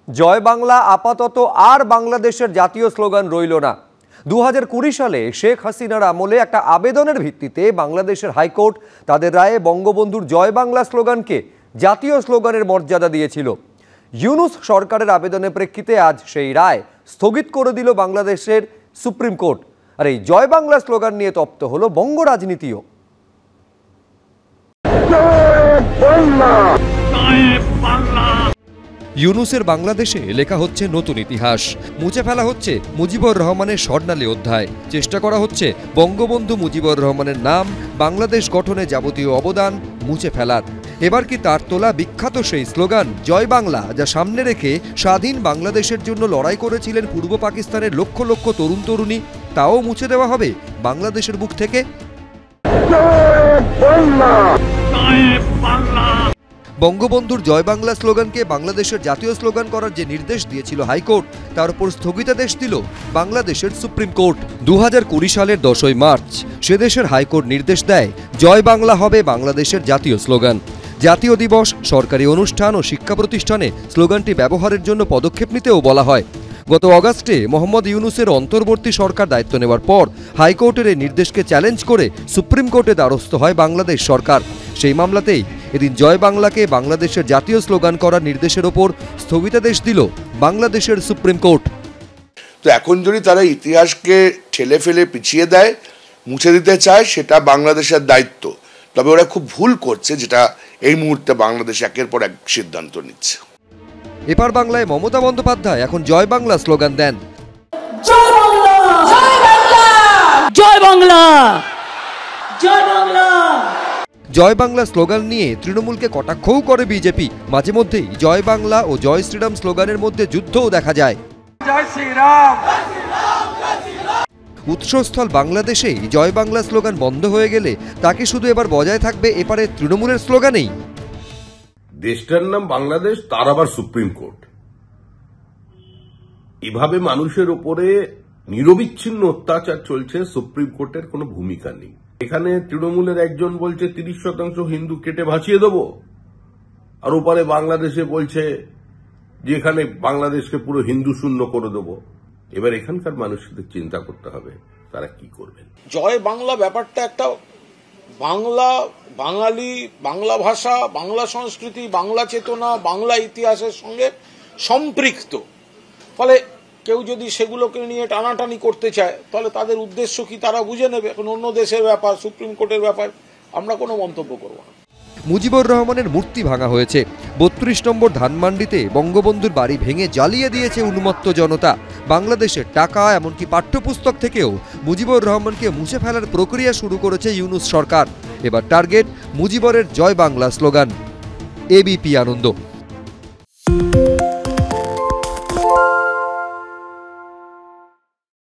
জয় বাংলা আপাতত আর বাংলাদেশের জাতীয় স্লোগান রইল না। 2020 সালে শেখ হাসিনার আমলে একটা আবেদনের ভিত্তিতে বাংলাদেশের হাইকোর্ট তাদের রায়ে বঙ্গবন্ধুর জয় বাংলা স্লোগানকে জাতীয় স্লোগানের মর্যাদা দিয়েছিল। ইউনূস সরকারের আবেদনের প্রেক্ষিতে আজ সেই রায় স্থগিত করে দিল বাংলাদেশের সুপ্রিম কোর্ট। আর এই জয় বাংলা স্লোগান নিয়ে তপ্ত হলো বঙ্গ রাজনীতিও। ইউনূসের বাংলাদেশে লেখা হচ্ছে নতুন ইতিহাস, মুছে ফেলা হচ্ছে মুজিবুর রহমানের স্বর্ণালী অধ্যায়, চেষ্টা করা হচ্ছে বঙ্গবন্ধু মুজিবুর রহমানের নাম, বাংলাদেশ গঠনে যাবতীয় অবদান মুছে ফেলার। এবার কি তার তোলা বিখ্যাত সেই স্লোগান জয় বাংলা, যা সামনে রেখে স্বাধীন বাংলাদেশের জন্য লড়াই করেছিলেন পূর্ব পাকিস্তানের লক্ষ লক্ষ তরুণ তরুণী, তাও মুছে দেওয়া হবে বাংলাদেশের বুক থেকে? বঙ্গবন্ধুর জয় বাংলা স্লোগানকে বাংলাদেশের জাতীয় স্লোগান করার যে নির্দেশ দিয়েছিল হাইকোর্ট, তার উপর স্থগিতাদেশ দিল বাংলাদেশের সুপ্রিম কোর্ট। 2020 সালের 10ই মার্চ সে দেশের হাইকোর্ট নির্দেশ দেয় জয় বাংলা হবে বাংলাদেশের জাতীয় স্লোগান। জাতীয় দিবস, সরকারি অনুষ্ঠান ও শিক্ষা প্রতিষ্ঠানে স্লোগানটি ব্যবহারের জন্য পদক্ষেপ নিতেও বলা হয়। গত অগাস্টে মোহাম্মদ ইউনূসের অন্তর্বর্তী সরকার দায়িত্ব নেওয়ার পর হাইকোর্টের এই নির্দেশকে চ্যালেঞ্জ করে সুপ্রিম কোর্টে দ্বারস্থ হয় বাংলাদেশ সরকার। সেই মামলাতেই এদিন জয় বাংলাকে বাংলাদেশের জাতীয় স্লোগান করার নির্দেশের ওপর স্থগিতাদেশ দিল বাংলাদেশের সুপ্রিম কোর্ট। তো এখন যদি তারা ইতিহাসকে ঠেলে ফেলে পিছিয়ে দেয়, মুছে দিতে চায়, সেটা বাংলাদেশের দায়িত্ব। তবে ওরা খুব ভুল করছে, যেটা এই মুহূর্তে বাংলাদেশ একের পর এক সিদ্ধান্ত নিচ্ছে। এপার বাংলায় মমতা বন্দ্যোপাধ্যায় এখন জয় বাংলা স্লোগান দেন। জয় বাংলা, জয় বাংলা, জয় বাংলা, জয় বাংলা। জয় বাংলা স্লোগান নিয়ে তৃণমূলকে কটাক্ষও করে বিজেপি। মাঝে মধ্যেই জয় বাংলা ও জয় শ্রীরাম স্লোগানের মধ্যে যুদ্ধও দেখা যায়। জয় শ্রীরাম। উৎসস্থল বাংলাদেশেই জয় বাংলা স্লোগান বন্ধ হয়ে গেলে তাকে শুধু এবার বজায় থাকবে এপারে তৃণমূলের স্লোগানেই। দেশটার নাম বাংলাদেশ, তার আবার সুপ্রিম কোর্ট। এভাবে মানুষের উপরে নিরবিচ্ছিন্ন অত্যাচার চলছে, সুপ্রিম কোর্টের কোনো ভূমিকা নেই। এখানে তৃণমূলের একজন বলছে 30% হিন্দু কেটে ভাসিয়ে দেব, আর ওপারে বাংলাদেশে বলছে যে এখানে বাংলাদেশকে পুরো হিন্দু শূন্য করে দেব। এবার এখানকার মানুষদের চিন্তা করতে হবে তারা কি করবেন। জয় বাংলা ব্যাপারটা একটা বাংলা, বাঙালি, বাংলা ভাষা, বাংলা সংস্কৃতি, বাংলা চেতনা, বাংলা ইতিহাসের সঙ্গে সম্পৃক্ত। ফলে কেউ যদি সেগুলোকে নিয়ে টানাটানি করতে চায়, তাহলে তাদের উদ্দেশ্য কি তারা বুঝে নেবে। এখন অন্য দেশের ব্যাপার, সুপ্রিম কোর্টের ব্যাপার, আমরা কোনো মন্তব্য করব না। মুজিবুর রহমানের মূর্তি ভাঙা হয়েছে। 32 নম্বর ধানমান্ডিতে বঙ্গবন্ধুর বাড়ি ভেঙে জ্বালিয়ে দিয়েছে উন্মত্ত জনতা। বাংলাদেশের টাকা, এমনকি পাঠ্যপুস্তক থেকেও মুজিবুর রহমানকে মুছে ফেলার প্রক্রিয়া শুরু করেছে ইউনূস সরকার। এবার টার্গেট মুজিবরের জয় বাংলা স্লোগান। এবিপি আনন্দ।